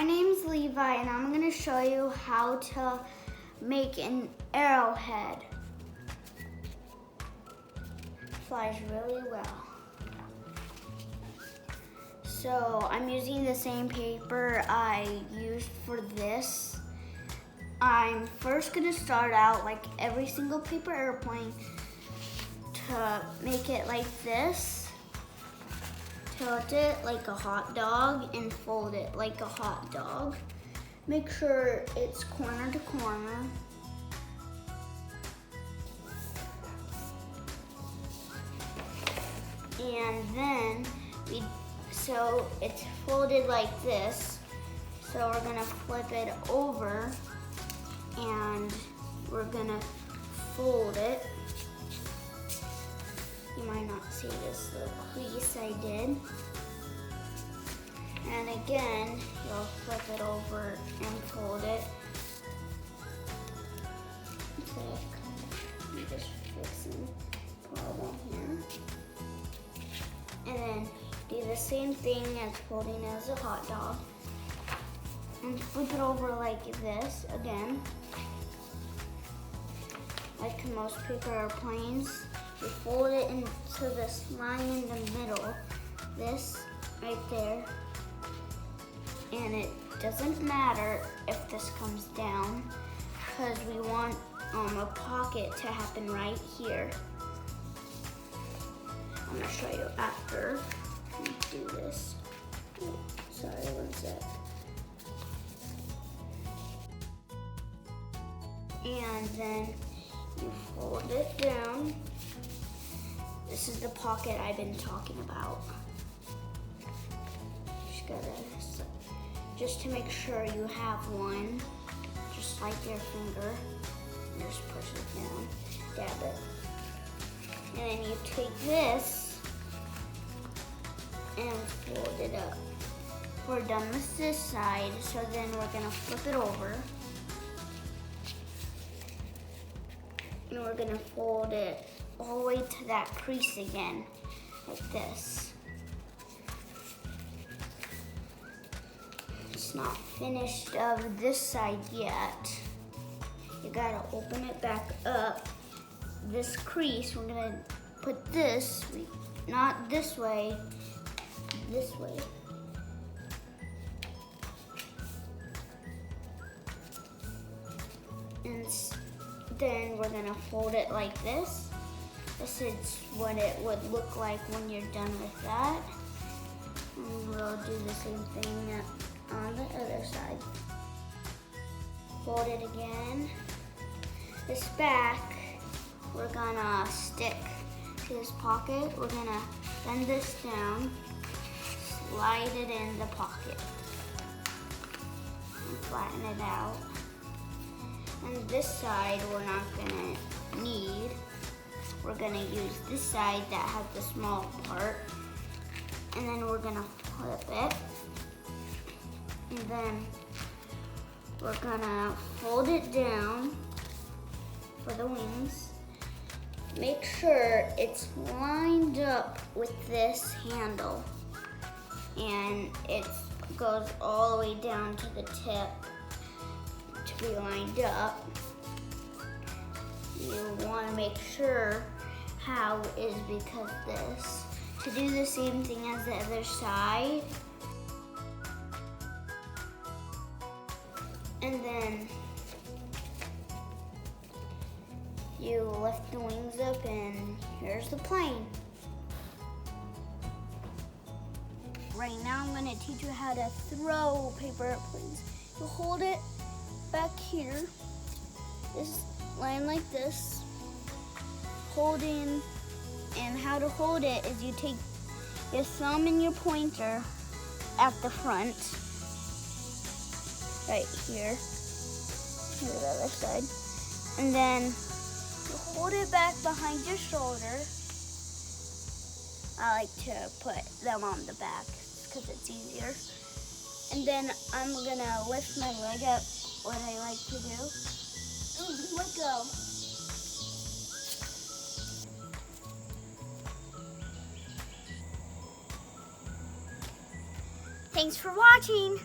My name's Levi and I'm going to show you how to make an arrowhead. Flies really well. So I'm using the same paper I used for this. I'm first going to start out like every single paper airplane to make it like this. Tilt it like a hot dog and fold it like a hot dog. Make sure it's corner to corner. And then so it's folded like this. So we're gonna flip it over and we're gonna fold it. You might not see this little crease I did. And again, you'll flip it over and fold it. I'm just fixing the problem here. And then do the same thing as folding as a hot dog. And flip it over like this again. Like most paper airplanes. You fold it into this line in the middle, this right there, and it doesn't matter if this comes down because we want a pocket to happen right here. I'm gonna show you after we do this. Oh, sorry, one sec. And then you fold it down. This is the pocket I've been talking about. Just to make sure you have one, just like your finger, just push it down, dab it. And then you take this and fold it up. We're done with this side, so then we're gonna flip it over. And we're gonna fold it all the way to that crease again, like this. It's not finished of this side yet. You gotta open it back up. This crease, we're gonna put this, not this way, this way. And then we're gonna fold it like this. This is what it would look like when you're done with that. And we'll do the same thing on the other side. Fold it again. This back, we're gonna stick to this pocket. We're gonna bend this down, slide it in the pocket, and flatten it out. And this side we're not gonna need. We're gonna use this side that has the small part. And then we're gonna flip it. And then we're gonna fold it down for the wings. Make sure it's lined up with this handle. And it goes all the way down to the tip to be lined up. You want to make sure how is because this. To do the same thing as the other side. And then you lift the wings up and here's the plane. Right now I'm going to teach you how to throw paper airplanes. You hold it back here, this line like this, holding, and how to hold it is you take your thumb and your pointer at the front, right here, to the other side, and then you hold it back behind your shoulder. I like to put them on the back because it's easier. And then I'm gonna lift my leg up, what I like to do. Ooh, let go. Thanks for watching.